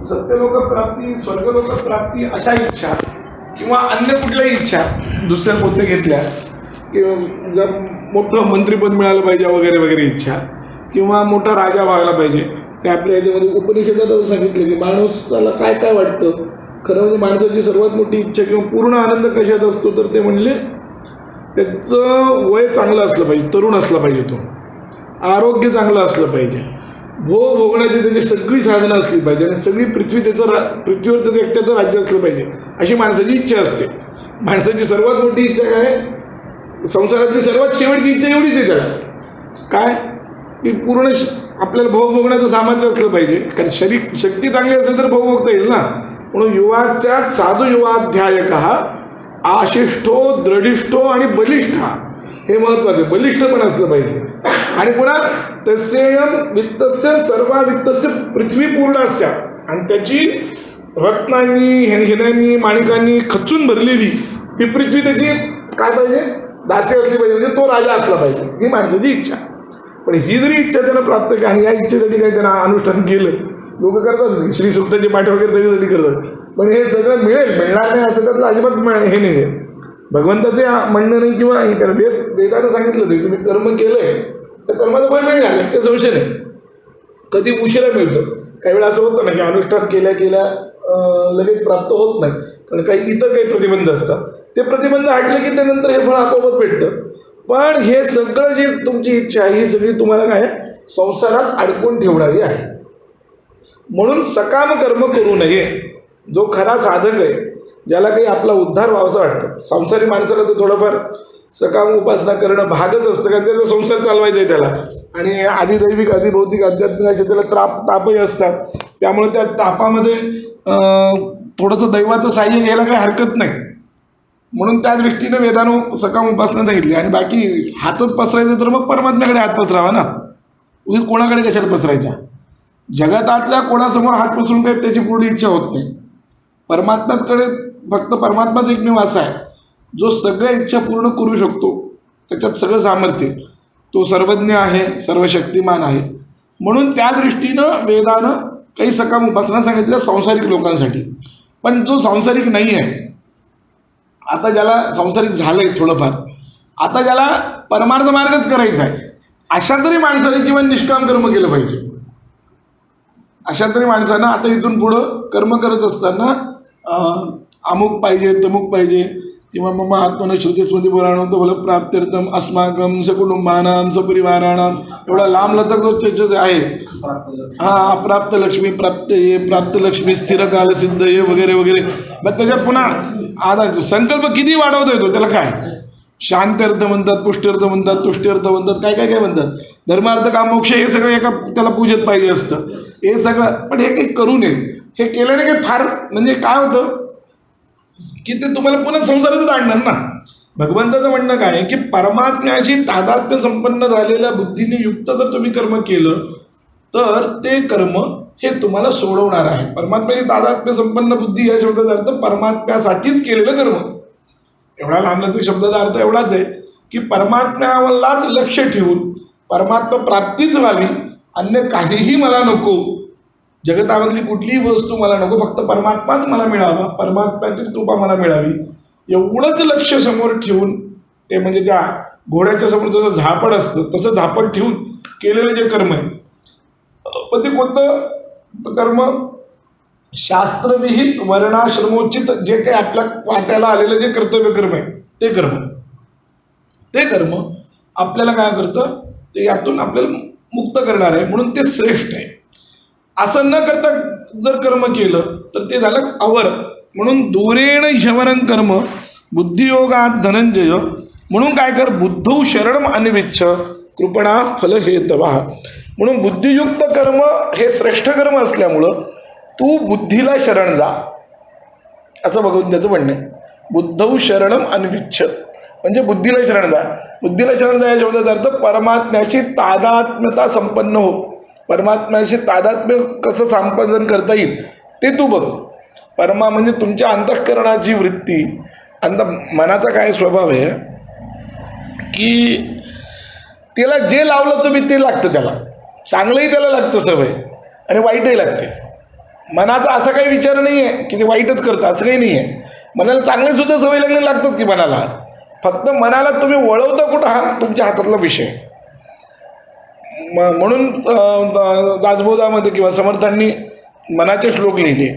सत्यलोक प्राप्ती, स्वर्गलोक प्राप्ती अशा इच्छा किंवा अन्य कुठल्याही इच्छा दुसऱ्या कोणत्या घेतल्या किंवा जर मोठं मंत्रिपद मिळालं पाहिजे वगैरे वगैरे इच्छा किंवा मोठा राजा व्हायला पाहिजे, ते आपल्या याच्यामध्ये उपनिषदात असं सांगितलं की माणसाला काय काय वाटतं. खरं म्हणजे माणसाची सर्वात मोठी इच्छा किंवा पूर्ण आनंद कशात असतो तर ते म्हणले त्याचं वय चांगलं असलं पाहिजे, तरुण असला पाहिजे, तो आरोग्य चांगलं असलं पाहिजे, भोगण्याची त्याची सगळी साधनं असली पाहिजे आणि सगळी पृथ्वीवर त्याचं एकट्याचं राज्य असलं पाहिजे अशी माणसाची इच्छा असते. माणसाची सर्वात मोठी इच्छा काय, संसारातली सर्वात शेवटची इच्छा एवढीच आहे त्याला काय की पूर्ण आपल्याला भोगण्याचं सामर्थ्य असलं पाहिजे. कारण शरीर शक्ती चांगली असेल तर भोगता येईल ना. म्हणून युवाच्या साधू युवाध्यायक आशिष्ठो दृढिष्ठो आणि बलिष्ठ हे महत्वाचे, बलिष्ठ पण असलं पाहिजे. आणि पुन्हा तस्येयम वित्तस्य सर्व वित्तस्य पृथ्वी पूर्णस्य, आणि त्याची रत्नांनी हिऱ्यांनी माणिकांनी खचून भरलेली ही पृथ्वी त्याची काय पाहिजे, दासी असली पाहिजे, म्हणजे तो राजा असला पाहिजे, ही माणसाची इच्छा. पण ही जरी इच्छा त्यानं प्राप्त केली आणि या इच्छेसाठी काही त्यांना अनुष्ठान केलं, लोक करतात श्री सुक्ताचे पाठ वगैरे त्याच्यासाठी करतात, पण हे सगळं मिळणार नाही असं त्यातलं अजिबात हे नाही आहे. भगवंताचे म्हणणं नाही किंवा वेदानं सांगितलं ते तुम्ही कर्म केलंय तर कर्माचं फळ मिळणार ते संशय नाही. कधी उशिरा मिळतं, काही वेळा असं होतं ना की अनुष्ठान केल्या केल्या लगेच प्राप्त होत नाही, कारण काही इतर काही प्रतिबंध असतात. ते प्रतिबंध हटले की त्यानंतर हे फळ आपोआपच भेटतं. पण हे सगळं जी तुमची इच्छा आहे ही सगळी तुम्हाला काय संसारात अडकून ठेवणारी आहे. म्हणून सकाम कर्म करू नये. जो खरा साधक आहे, ज्याला काही आपला उद्धार व्हावासा वाटतं, संसारी माणसाला तर थोडंफार सकाम उपासना करणं भागच असतं, कारण त्याचा संसार चालवायचा आहे त्याला, आणि आधिदैविक अधिभौतिक आध्यात्मिक असे त्याला तापही असतात. त्यामुळे त्या तापामध्ये थोडंसं दैवाचं साह्य घ्यायला काही हरकत नाही. म्हणून त्या दृष्टीने वेदानं सकाम उपासना सांगितली. आणि बाकी हातच पसरायचं तर मग परमात्म्याकडे हात पसरावा ना, उगीच कोणाकडे कशाला पसरायचा. जगतातल्या कोणासमोर हात पसरून काही त्याची पूर्ण इच्छा होत नाही. परमात्म्याकडे फक्त परमात्माच एकमेव असा आहे जो सगळ्या इच्छा पूर्ण करू शकतो, त्याच्यात सगळं सामर्थ्य, तो सर्वज्ञ आहे, सर्वशक्तिमान आहे. म्हणून त्या दृष्टीनं वेदानं काही सकाम उपासना सांगितल्या संसारिक लोकांसाठी. पण जो सांसारिक नाही आहे, आता ज्याला सांसारिक झालंय थोडंफार, आता ज्याला परमार्थ मार्गच करायचा आहे, अशा तरी माणसाने किंवा निष्काम कर्म केलं पाहिजे. अशा तरी माणसानं आता इथून पुढं कर्म करत असताना अमुक पाहिजे तमुक पाहिजे किंवा मग आत्मन श्रुतीस्मृती पुराणं तो बोल प्राप्त्यर्थम अस्माकं सकुटुंबानां सपरिवाराणां, एवढा लांब लचक जो चर्चेत आहे, अप्राप्त लक्ष्मी प्राप्त ये, प्राप्त लक्ष्मी स्थिर काल सिद्ध ये वगैरे वगैरे. मग त्याच्यात पुन्हा आता संकल्प किती वाढवता येतो, त्याला काय शांत्यर्थ म्हणतात, पुष्ट्यर्थ म्हणतात, तुष्ट्यर्थ म्हणतात, काय काय काय म्हणतात, धर्मार्थ काम मोक्ष, हे सगळं एका त्याला पूजेत पाहिजे असतं हे सगळं. पण हे काही करू नये. हे केल्याने काही फार म्हणजे काय होतं की ते तुम्हाला पुन्हा संसारातच आणणार ना. भगवंताचं म्हणणं काय की परमात्म्याची तादात्म्य संपन्न झालेल्या बुद्धीने युक्त जर तुम्ही कर्म केलं तर ते कर्म हे तुम्हाला सोडवणार आहे. परमात्म्याची तादात्म्य संपन्न बुद्धी या शब्दाचा अर्थ परमात्म्यासाठीच केलेलं कर्म. एवढा लांबलाचा शब्दाचा अर्थ एवढाच आहे की परमात्म्यालाच लक्ष ठेवून परमात्मा प्राप्तीच व्हावी, अन्य काहीही मला नको, जगतामधली कुठलीही वस्तू मला नको, फक्त परमात्माच मला मिळावा, परमात्म्याची कृपा मला मिळावी, एवढंच लक्ष समोर ठेवून ते म्हणजे त्या घोड्याच्या समोर जसं झापड असतं तसं झापड ठेवून केलेलं जे कर्म आहे. पण ते कोणतं कर्म, शास्त्रविहित वर्णाश्रमोचित जे काही आपल्या वाट्याला आलेलं जे कर्तव्य कर्म आहे ते कर्म आपल्याला काय करतं, ते यातून आपल्याला मुक्त करणार आहे. म्हणून ते श्रेष्ठ आहे. असं न करता जर कर्म केलं तर ते झालं अवर. म्हणून दूरेण शवरं कर्म बुद्धियोगात धनंजय. म्हणून काय कर, बुद्धौ शरणम अन्विच्छ कृपणा फलहेतवा. म्हणून बुद्धियुक्त कर्म हे श्रेष्ठ कर्म असल्यामुळं तू बुद्धीला शरण जा, असं भगवंताचं म्हणणं आहे. बुद्धौ शरणम अन्विच्छ म्हणजे बुद्धीला शरण जा. बुद्धीला शरण जा या शब्दाचा अर्थ परमात्म्याशी तादात्म्यता संपन्न हो. परमात्म्याशी तादात्म्य कसं संपादन करता येईल ते तू बघ. परमा म्हणजे तुमच्या अंतःकरणाची वृत्ती. मनाचा काय स्वभाव आहे की त्याला जे लावलं तुम्ही ते लागतं, त्याला चांगलंही त्याला लागतं सवय आणि वाईटही लागते. मनाचा असा काही विचार नाही आहे की ते वाईटच करतं, असं काही नाही आहे. मनाला चांगले सुद्धा सवय लागले लागतात की मनाला, फक्त मनाला तुम्ही वळवता कुठं हा तुमच्या हातातला विषय. म्हणून दासबोधामध्ये किंवा समर्थांनी मनाचे श्लोक लिहिले.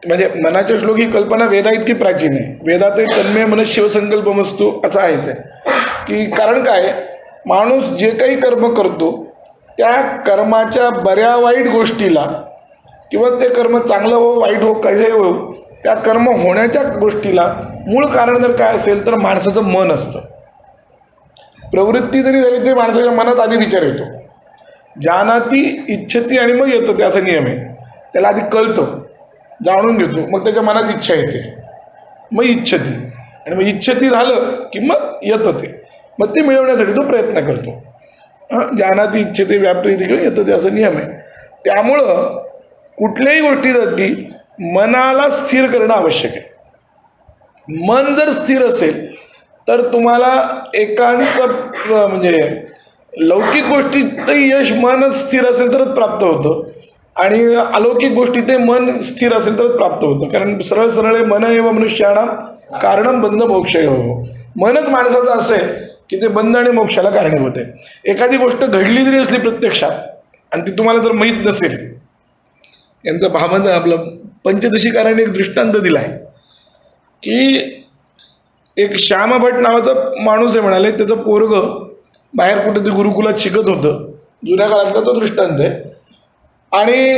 म्हणजे मनाचे श्लोक ही कल्पना वेदा इतकी प्राचीन आहे. वेदात तन्मय मन शिवसंकल्पमस्तु असं आहेच आहे की, कारण काय, माणूस जे काही कर्म करतो त्या कर्माच्या बऱ्या वाईट गोष्टीला, किंवा ते कर्म चांगलं हो वाईट हो काहीही हो, त्या कर्म होण्याच्या गोष्टीला मूळ कारण जर काय असेल तर माणसाचं मन असतं. प्रवृत्ती जरी झाली तरी माणसाच्या मनात आधी विचार येतो. जानाती इच्छती आणि मग येतं, ते असा नियम आहे. त्याला आधी कळतं, जाणून घेतो, मग त्याच्या मनात इच्छा येते, मग इच्छती, आणि मग इच्छती झालं की मग येतं ते, मग ते मिळवण्यासाठी तो प्रयत्न करतो. जानाती इच्छते व्याप्ती किंवा येतं ते असं नियम आहे. त्यामुळं कुठल्याही गोष्टीसाठी मनाला स्थिर करणं आवश्यक आहे. मन जर स्थिर असेल तर तुम्हाला एकांत म्हणजे लौकिक गोष्टीत यश मन स्थिर असेल तरच प्राप्त होतं, आणि अलौकिक गोष्टीत मन स्थिर असेल तरच प्राप्त होतं. कारण सरळ सरळ मन एव मनुष्याणाम कारणम बंध मोक्ष हो. मनच माणसाचं असं आहे की ते बंध आणि मोक्षाला कारणीभूत आहे. एखादी गोष्ट घडली जरी असली प्रत्यक्षात आणि ती तुम्हाला जर माहीत नसेल, यांचा भामन आपलं पंचदशीकाराने एक दृष्टांत दिला आहे की एक श्याम भट नावाचा माणूस आहे म्हणाले, त्याचं पोरग बाहेर कुठेतरी गुरुकुलात शिकत होतं. जुन्या काळातला तो दृष्टांत आहे, आणि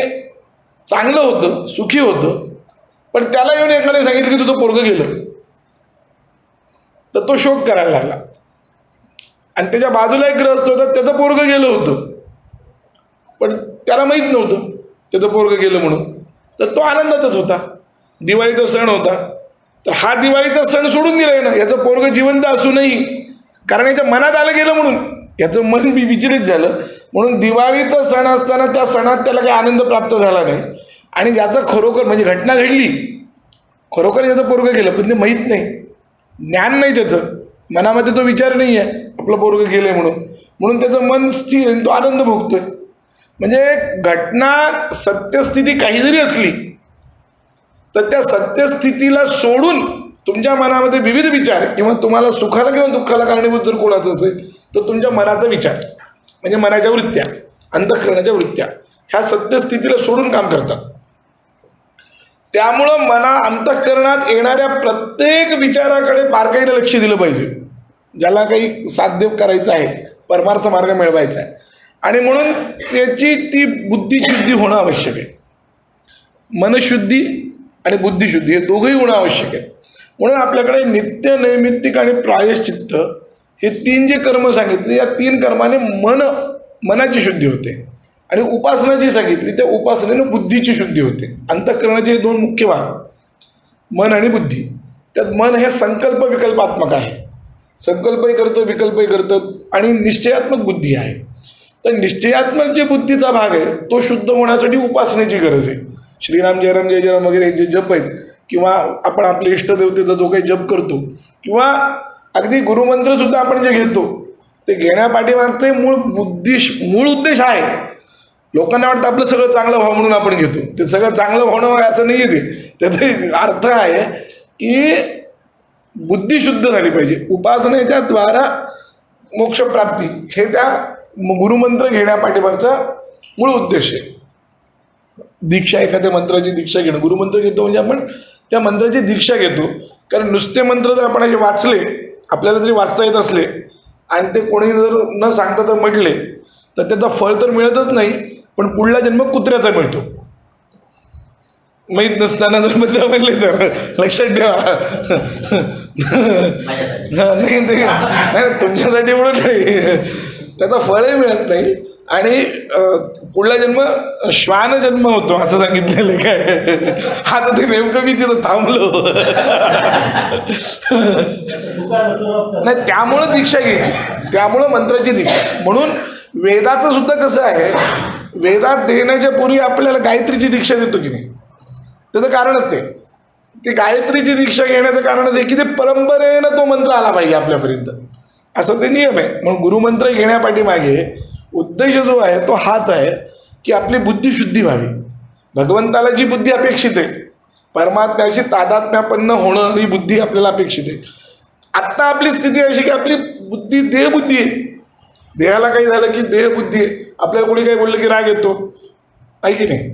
चांगलं होतं, सुखी होतं. पण त्याला येऊन एकाने सांगितलं की तुझं पोरग गेलं, तर तो शोक करायला लागला. आणि त्याच्या बाजूला एक ग्रहस्थ होता, त्याचं पोरग गेलं होतं, पण त्याला माहीत नव्हतं त्याचं पोरग गेलं म्हणून, तर तो आनंदातच होता. दिवाळीचा सण होता, तर हा दिवाळीचा सण सोडून दिलाय ना, याचं पोरग जिवंत असूनही, कारण याच्या मनात आलं गेलं म्हणून याचं मन विचलित झालं. म्हणून दिवाळीचा सण असताना त्या सणात त्याला काही आनंद प्राप्त झाला नाही, आणि ज्याचं खरोखर म्हणजे घटना घडली, खरोखर याचं पोरग गेलं पण ते माहीत नाही, ज्ञान नाही त्याचं, मनामध्ये तो विचार नाही आहे आपलं पोरग गेलंय म्हणून त्याचं मन स्थिर आणि तो आनंद भोगतोय. म्हणजे घटना सत्यस्थिती काही जरी असली तर त्या सत्यस्थितीला सोडून तुमच्या मनामध्ये विविध विचार, किंवा तुम्हाला सुखाला किंवा दुःखाला कारणीभूत जर कोणाचं असेल तर तुमच्या मनाचा विचार म्हणजे मनाच्या वृत्त्या, अंतःकरणाच्या वृत्त्या ह्या सत्यस्थितीला सोडून काम करतात. त्यामुळं अंतःकरणात येणाऱ्या प्रत्येक विचाराकडे बारकाईने लक्ष दिलं पाहिजे. ज्याला काही साध्य करायचं आहे, परमार्थ मार्ग मिळवायचा आहे, आणि म्हणून त्याची ती बुद्धिशुद्धी होणं आवश्यक आहे. मनशुद्धी आणि बुद्धिशुद्धी हे दोघंही होणं आवश्यक आहे. म्हणून आपल्याकडे नित्य, नैमित्तिक आणि प्रायश्चित्त हे तीन जे कर्म सांगितले, या तीन कर्माने मनाची शुद्धी होते, आणि उपासना जी सांगितली त्या उपासनेनं बुद्धीची शुद्धी होते. अंतःकरणाचे हे दोन मुख्य भाग, मन आणि बुद्धी. त्यात मन हे संकल्प विकल्पात्मक आहे, संकल्पही करतं, विकल्पही करतं, आणि निश्चयात्मक बुद्धी आहे. तर निश्चयात्मक जे बुद्धीचा भाग आहे तो शुद्ध होण्यासाठी उपासनेची गरज आहे. श्रीराम जय राम जय जय राम वगैरे जे जप आहेत, किंवा आपण आपल्या इष्टदेवतेचा जो काही जप करतो, किंवा अगदी गुरुमंत्र सुद्धा आपण जे घेतो, ते घेण्यापाठीमागचे मूळ उद्देश आहे. लोकांना वाटतं आपलं सगळं चांगलं व्हावं म्हणून आपण घेतो, ते सगळं चांगलं होणं असं नाही आहे. त्याचा अर्थ आहे की बुद्धी शुद्ध झाली पाहिजे. उपासनेच्या द्वारा मोक्षप्राप्ती हे त्या गुरुमंत्र घेण्यापाठीमागचा मूळ उद्देश आहे. दीक्षा, एखाद्या मंत्राची दीक्षा घेणं, गुरुमंत्र घेतो म्हणजे आपण त्या मंत्राची दीक्षा घेतो. कारण नुसते मंत्र जर आपण असे वाचले, आपल्याला जरी वाचता येत असले, आणि ते कोणी जर न सांगता तर म्हटले, तर त्याचा फळ तर मिळतच नाही, पण पुढला जन्म कुत्र्याचा मिळतो. माहीत नसताना जर मंत्र म्हणले तर लक्षात ठेवा. नाही, तुमच्यासाठी म्हणून नाही, त्याचा फळही मिळत नाही, आणि पुढला जन्म श्वान जन्म होतो असं सांगितलेलं काय. आता ते नेमकं मी तिथं थांबलो. नाही, त्यामुळं दीक्षा घ्यायची, त्यामुळं मंत्राची दीक्षा. म्हणून वेदाचं सुद्धा कसं आहे, वेदात देण्याच्या पूर्वी आपल्याला गायत्रीची दीक्षा देतो की नाही, त्याचं कारणच आहे. ती गायत्रीची दीक्षा घेण्याचं कारणच आहे की ते परंपरेनं तो मंत्र आला पाहिजे आपल्यापर्यंत, असं ते नियम आहे. म्हणून गुरुमंत्र घेण्यापाठीमागे उद्देश जो आहे तो हाच आहे की आपली बुद्धिशुद्धी व्हावी. भगवंताला जी बुद्धी अपेक्षित आहे, परमात्म्याशी तादात्म्यापन्न होणं ही बुद्धी आपल्याला अपेक्षित आहे. आत्ता आपली स्थिती अशी की आपली बुद्धी देहबुद्धी आहे. देहाला काही झालं की देहबुद्धी आहे. आपल्याला कोणी काही बोललं की राग येतो, आहे की नाही?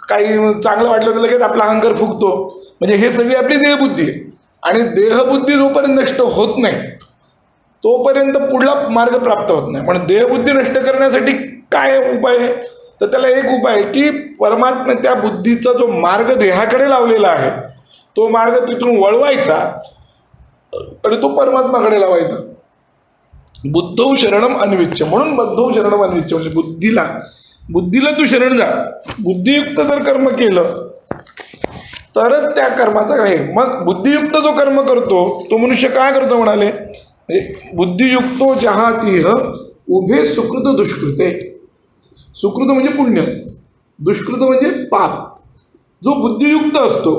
काही चांगलं वाटलं तर लगेच आपला अहंकार फुगतो. म्हणजे हे सगळी आपली देहबुद्धी आहे. आणि देहबुद्धी जोपर्यंत नष्ट होत नाही तोपर्यंत पुढला मार्ग प्राप्त होत नाही. पण देहबुद्धी नष्ट करण्यासाठी काय उपाय आहे? तर त्याला एक उपाय आहे की परमात्मा त्या बुद्धीचा जो मार्ग देहाकडे लावलेला आहे तो मार्ग तिथून वळवायचा आणि तो परमात्माकडे लावायचा. बुद्धौ शरणम अन्विच्छ. म्हणून बुद्धौ शरणम अन्विच्छ म्हणजे बुद्धीला तू शरण जा. बुद्धियुक्त जर कर्म केलं तरच त्या कर्माचा आहे. मग बुद्धियुक्त जो कर्म करतो तो मनुष्य काय करतो म्हणाले, बुद्धियुक्तो जहातीह उभे सुकृत दुष्कृते. सुकृत म्हणजे पुण्य, दुष्कृत म्हणजे पाप. जो बुद्धियुक्त असतो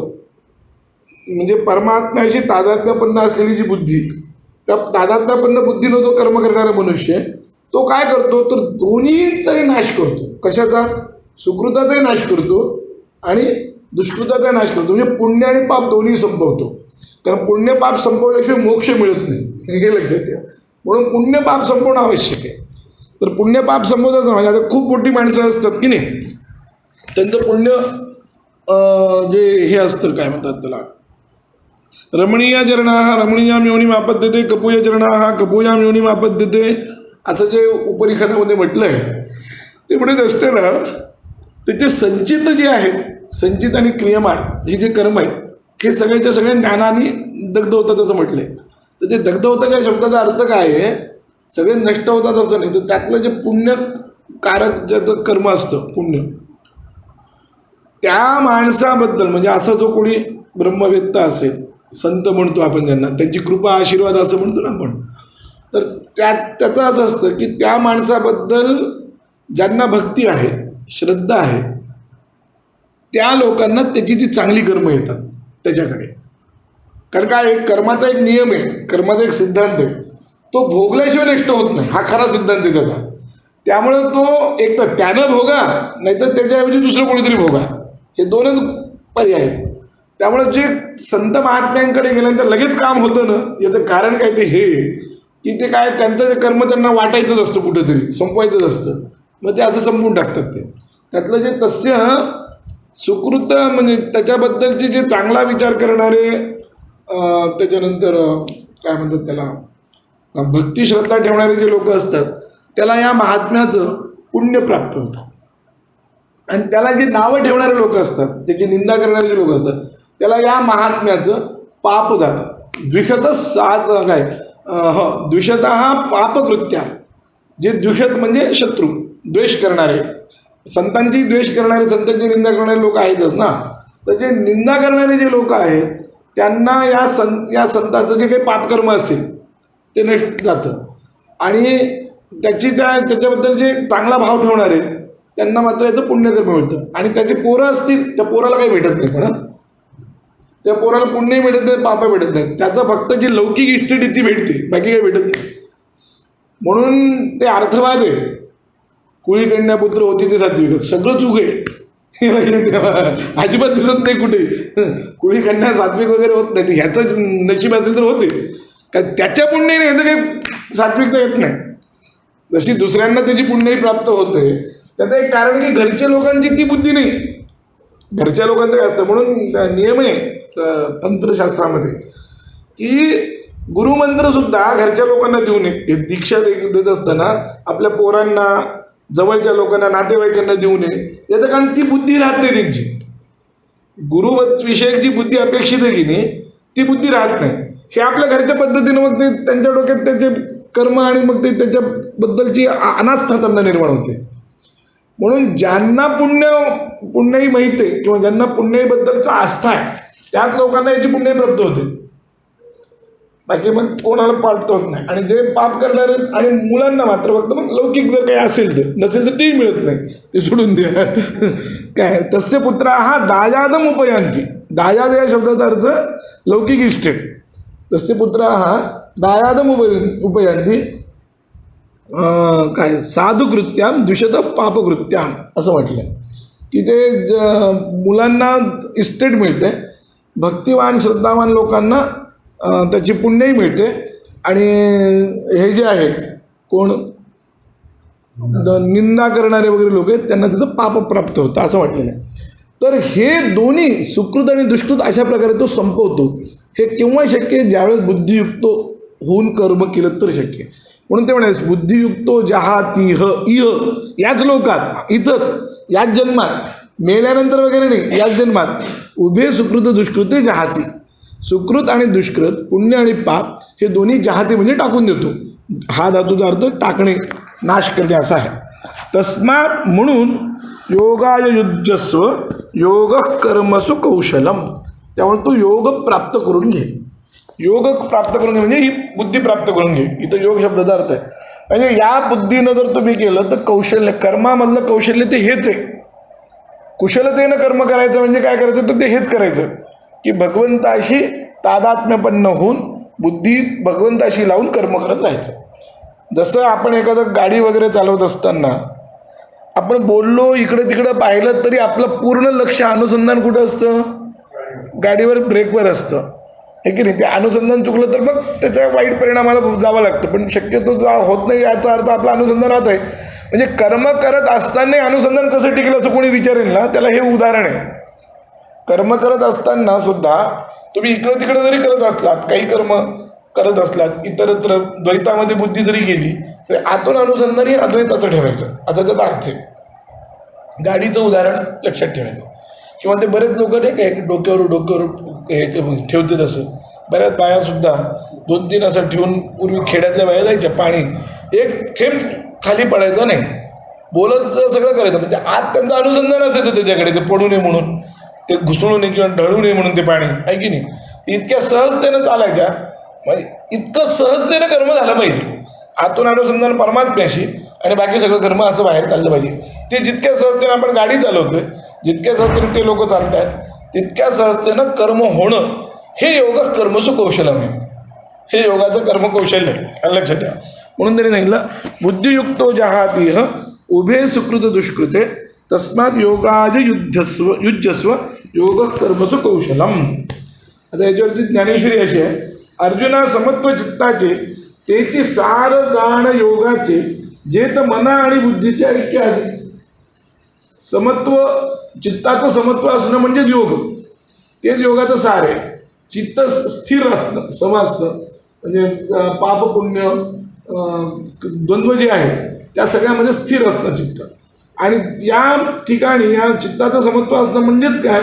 म्हणजे परमात्म्याशी तादात्म्यपन्न असलेली जी बुद्धी, त्या तादात्म्यपन्न बुद्धीनं जो कर्म करणारा मनुष्य तो काय करतो तर दोन्हीचाही नाश करतो. कशाचा? सुकृताचाही नाश करतो आणि दुष्कृताचा नाश करतो. म्हणजे पुण्य आणि पाप दोन्ही संपवतो. कारण पुण्य पाप संपवल्याशिवाय मोक्ष मिळत नाही, हे लक्षात ठेवा. म्हणून पुण्य पाप संपवणं आवश्यक आहे. तर पुण्य पाप संपवतात म्हणजे आता खूप मोठी माणसं असतात की नाही, त्यांचं पुण्य जे हे असतं काय म्हणतात त्याला, रमणीय जरणाः रमणीयां योनिम् आपद्यते, कपूय जरणाः कपूयां योनिम् आपद्यते, असं जे उपनिषदामध्ये म्हटलं आहे ते म्हणत असताना त्याचे संचित जे आहेत, संचित आणि क्रियमान हे जे कर्म आहेत हे सगळ्याच्या सगळ्या ज्ञानाने दग्ध होतात असं म्हटलंय. तर ते दग्ध होतं या शब्दाचा अर्थ काय आहे, सगळे नष्ट होतात असं नाही. तर त्यातलं जे पुण्यकारक ज्याचं कर्म असतं पुण्य, त्या माणसाबद्दल म्हणजे असा जो कोणी ब्रह्मवेत्ता असेल, संत म्हणतो आपण ज्यांना, त्यांची कृपा आशीर्वाद असं म्हणतो ना आपण, तर त्याचं असं असतं की त्या माणसाबद्दल ज्यांना भक्ती आहे, श्रद्धा आहे, त्या लोकांना त्याची ती चांगली कर्म येतात त्याच्याकडे. कारण काय, एक कर्माचा एक नियम आहे, कर्माचा एक सिद्धांत आहे, तो भोगल्याशिवाय नष्ट होत नाही, हा खरा सिद्धांत आहे त्याचा. त्यामुळे तो एक तर त्यानं भोगा, नाहीतर त्याच्याऐवजी दुसरं कोणीतरी भोगा, हे दोनच पर्याय आहेत. त्यामुळे जे संत महात्म्यांकडे गेल्यानंतर लगेच काम होतं ना, याचं कारण काय ते हे की ते काय त्यांचं जे कर्म त्यांना वाटायचंच असतं, कुठंतरी संपवायचंच असतं, मग ते असं संपवून टाकतात. ते त्यातलं जे तस्य सुकृत म्हणजे त्याच्याबद्दलचे जे चांगला विचार करणारे, त्याच्यानंतर काय म्हणतात त्याला भक्ती श्रद्धा ठेवणारे जे लोक असतात त्याला या महात्म्याचं पुण्य प्राप्त होतं. आणि त्याला जे नावं ठेवणारे लोक असतात, त्याची निंदा करणारे जे लोक असतात त्याला या महात्म्याचं पाप जातं. द्विषत सात काय द्विषत हा पापकृत्या. जे द्विषत म्हणजे शत्रू, द्वेष करणारे, संतांची द्वेष करणारे, संतांची निंदा करणारे लोक आहेतच ना. तर जे निंदा करणारे जे लोक आहेत त्यांना या संतांचं जे काही पापकर्म असेल ते नष्ट जातं. आणि त्याच्याबद्दल जे चांगला भाव ठेवणारे त्यांना मात्र याचं पुण्यकर्म मिळतं. आणि त्याचे पोरं असतील, त्या पोराला काही भेटत नाही, पण त्या पोराला पुण्यही भेटत नाही, पाप भेटत नाही. त्याचं फक्त जी लौकिक इस्टेट ती भेटते, बाकी काही भेटत नाही. म्हणून ते अर्थवाद आहे, कुळी कन्यापुत्र होती ते सात्विक, सगळं चूक आहे, अजिबात दिसत नाही कुठे. कुळी कन्या सात्विक वगैरे होत नाही, ह्याचं नशीब असेल तर होते, का त्याच्या पुण्याने ह्याचं काही सात्विकता येत नाही. जशी दुसऱ्यांना त्याची पुण्यही प्राप्त होते, त्याचं एक कारण की घरच्या लोकांची ती बुद्धी नाही. घरच्या लोकांचं काय असतं, म्हणून नियम आहे तंत्रशास्त्रामध्ये की गुरुमंत्र सुद्धा घरच्या लोकांना देऊ नये. दीक्षा देत असताना आपल्या पोरांना, जवळच्या लोकांना, नातेवाईकांना देऊ नये. याचं कारण ती बुद्धी राहत नाही त्यांची. गुरुविषयक जी बुद्धी अपेक्षित आहे की नाही ती बुद्धी राहत नाही. हे आपल्या घरच्या पद्धतीनं मग ते त्यांच्या डोक्यात त्याचे कर्म आणि मग ते त्याच्याबद्दलची अनास्था त्यांना निर्माण होते. म्हणून ज्यांना पुण्यही माहीत आहे किंवा ज्यांना पुण्याईबद्दलचा आस्था आहे त्याच लोकांना याची पुण्यही प्राप्त होते, बाकी मग कोणाला प्राप्त होत नाही. आणि जे पाप करणारे आणि मुलांना मात्र फक्त मग लौकिक जर काही असेल तर, नसेल तर तेही मिळत नाही, ते सोडून द्या. काय तस्य पुत्र हा दायादम उपयांती. दायाद या शब्दाचा अर्थ लौकिक इस्टेट. तस्य पुत्र हा दायादम उपयांती काय साधुकृत्याम द्विषत पापकृत्याम असं म्हटलं की ते मुलांना इस्टेट मिळते, भक्तिवान श्रद्धावान लोकांना त्याची पुण्यही मिळते, आणि हे जे आहे कोण निंदा करणारे वगैरे लोक आहेत त्यांना तिथं पाप प्राप्त होतं असं वाटलेलं आहे. तर हे दोन्ही सुकृत आणि दुष्कृत अशा प्रकारे तो संपवतो. हे केव्हा शक्य आहे? ज्यावेळेस बुद्धियुक्त होऊन कर्म केलं तर शक्य. म्हणून ते म्हणाले बुद्धियुक्तो जहाती इह, याच लोकात, इथंच, याच जन्मात, मेल्यानंतर वगैरे नाही, याच जन्मात उभे सुकृत दुष्कृते जहाती. सुकृत आणि दुष्कृत, पुण्य आणि पाप हे दोन्ही जहाती म्हणजे टाकून देतो. हा धातूचा अर्थ टाकणे, नाश करणे असा आहे. तस्मात म्हणून योगाय युज्यस्व योग कर्मसु कौशलम. त्यामुळे तू योग प्राप्त करून घे. योग प्राप्त करून घे म्हणजे ही बुद्धी प्राप्त करून घे. इथं योग शब्दाचा अर्थ आहे म्हणजे या बुद्धीनं जर तुम्ही केलं तर कौशल्य, कर्मामधलं कौशल्य ते हेच आहे. कुशलतेनं कर्म करायचं म्हणजे काय करायचं तर ते हेच करायचं की भगवंताशी तादात्म्यपन्न होऊन बुद्धी भगवंताशी लावून कर्म करत राहायचं. जसं आपण एखादं गाडी वगैरे चालवत असताना आपण बोललो, इकडे तिकडे पाहिलं तरी आपलं पूर्ण लक्ष, अनुसंधान कुठं असतं? गाडीवर, ब्रेकवर असतं, हे की नाही? ते अनुसंधान चुकलं तर मग त्याच्या वाईट परिणामाला जावं लागतं. पण शक्यतो होत नाही याचा अर्थ आपलं अनुसंधान राहत आहे. म्हणजे कर्म करत असताना अनुसंधान कसं टिकलं असं कोणी विचारेल ना, त्याला हे उदाहरण आहे. कर्म करत असताना सुद्धा तुम्ही इकडं तिकडे जरी करत असलात, काही कर्म करत असलात, इतरत्र द्वैतामध्ये बुद्धी जरी गेली तर आतून अनुसंधान हे अद्वैताचं ठेवायचं, असा त्याचा अर्थ आहे. गाडीचं उदाहरण लक्षात ठेवायचं. किंवा ते बरेच लोक नाही काय डोक्यावर हे ठेवते तसं. बऱ्याच बाया सुद्धा 2-3 असं ठेवून, पूर्वी खेड्यातल्या बाया जायच्या, पाणी एक थेंब खाली पडायचं नाही, बोलत सगळं करायचं. म्हणजे आत त्यांचं अनुसंधान असायचं त्याच्याकडे, ते पडू नये म्हणून, ते घुसळू नये किंवा ढळू नये म्हणून ते पाणी, आहे की नाही? ते इतक्या सहजतेनं चालायच्या. म्हणजे इतकं सहजतेनं कर्म झालं पाहिजे. आतून अनुसंधान परमात्म्याशी आणि बाकी सगळं कर्म असं बाहेर चाललं पाहिजे. ते जितक्या सहजतेनं आपण गाडी चालवतोय, जितक्या सहजतेनं ते लोक चालत आहेत, तितक्या सहजतेनं कर्म होणं हे योग कर्मसु कौशलम आहे. हे योगाचं कर्म कौशल्य आहे, लक्षात ठेवा. म्हणून त्यांनी सांगितलं बुद्धियुक्तो जहातीह उभे सुकृत दुष्कृते तस्मात योगाज युज्यस्व योग कर्मसु कौशलम. आता याच्यावरती ज्ञानेश्वरी अशी आहे, अर्जुना समत्व चित्ताचे तेची सार जाण योगाचे जेत मना आणि बुद्धीचे ऐक्य आहे. समत्व, चित्ताचं समत्व असणं म्हणजे योग, तेच योगाचं सार आहे. चित्त स्थिर असणं, सम असणं म्हणजे पाप पुण्य द्वंद्व जे आहे त्या सगळ्यामध्ये स्थिर असणं चित्त. आणि या ठिकाणी या चित्ताचं समत्व असणं म्हणजेच काय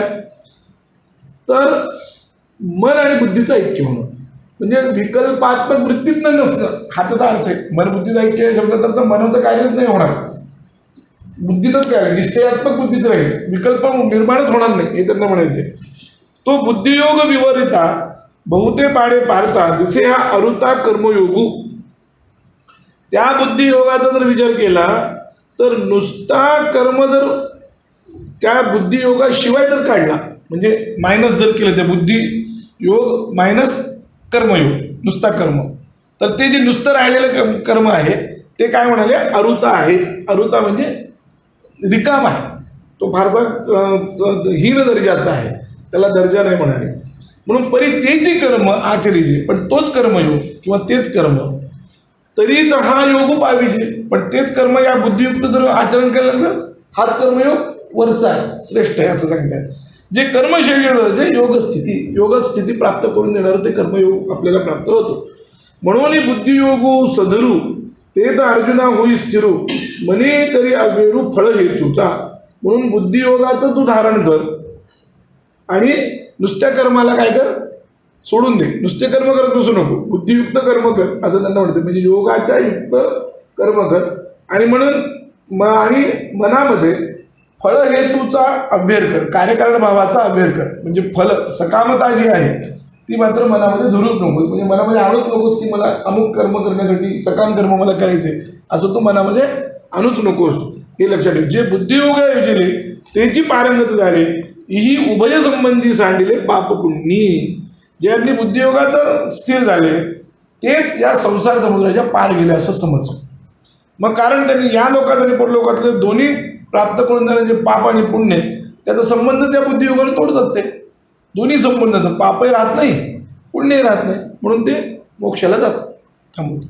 तर मन आणि बुद्धीचं ऐक्य होणं. म्हणजे विकल्पात्मक वृत्तीतनं नसणं, हा त्याचा अर्थ आहे. मन बुद्धीचं ऐक्य या शब्दाचा अर्थ मनाचं कार्यच नाही होणार, बुद्धीतच काय निश्चयात्मक बुद्धीच राहील, विकल्प निर्माणच होणार नाही, हे त्यांना म्हणायचे. तो बुद्धियोग विवरिता बहुते पाडे पारता जसे हा अरुता कर्मयोगू. त्या बुद्धियोगाचा जर विचार केला तर नुसता कर्म जर त्या बुद्धियोगाशिवाय जर काढला, म्हणजे मायनस जर केलं त्या बुद्धियोग मायनस कर्मयोग, नुसता कर्म, तर ते जे नुसतं राहिलेलं कर्म आहे ते काय म्हणाले अरुता आहे. अरुता म्हणजे रिकाम आहे, तो फारसा हीन दर्जाचा आहे, त्याला दर्जा नाही म्हणाले. म्हणून परित्येची कर्म आचरीचे, पण तोच कर्मयोग किंवा तेच कर्म तरीच हा योग पाहिजे. पण तेच कर्म या बुद्धियुक्त जर आचरण केलं तर हाच कर्मयोग वरचा आहे, श्रेष्ठ आहे असं सांगतात. जे कर्मशैली जे योगस्थिती प्राप्त करून देणारं ते कर्मयोग आपल्याला प्राप्त होतो. म्हणून बुद्धियोगो सधरू ते तर अर्जुना होई स्थिरू मने तरी अवेरू फळ हेतूचा. म्हणून बुद्धियोगाचं तू धारण कर आणि नुसत्या कर्माला काय कर, सोडून दे. नुसते कर्म करत बसू नको, बुद्धियुक्त कर्म कर असं त्यांना म्हणते. म्हणजे योगाच्या युक्त कर्म कर आणि म्हणून आणि मनामध्ये फळ हेतूचा अव्यय कर, कार्यकारण भावाचा अव्यय कर. म्हणजे फल सकामता जी आहे ती मात्र मनामध्ये धरूच नकोस. म्हणजे मनामध्ये आणूच नकोस की मला अमुक कर्म करण्यासाठी सकाम कर्म मला करायचे असं तू मनामध्ये आणूच नकोस, हे लक्षात ठेव. जे बुद्धियोग योजले त्याची पारंगत झाले ही उभय संबंधी सांडिले पाप पुण्य. ज्यांनी बुद्धियोगाचं स्थिर झाले तेच या संसार समुद्राच्या पार गेले असं समज. मग कारण त्यांनी या लोकात आणि परलोकातले दोन्ही प्राप्त करून जाणे जे पाप आणि पुण्य त्याचा संबंध त्या बुद्धियोगाला तोडतात. ते दोन्ही संबंध, पापही राहत नाही पुण्यही राहत नाही, म्हणून ते मोक्षाला जातात. थांबवतो.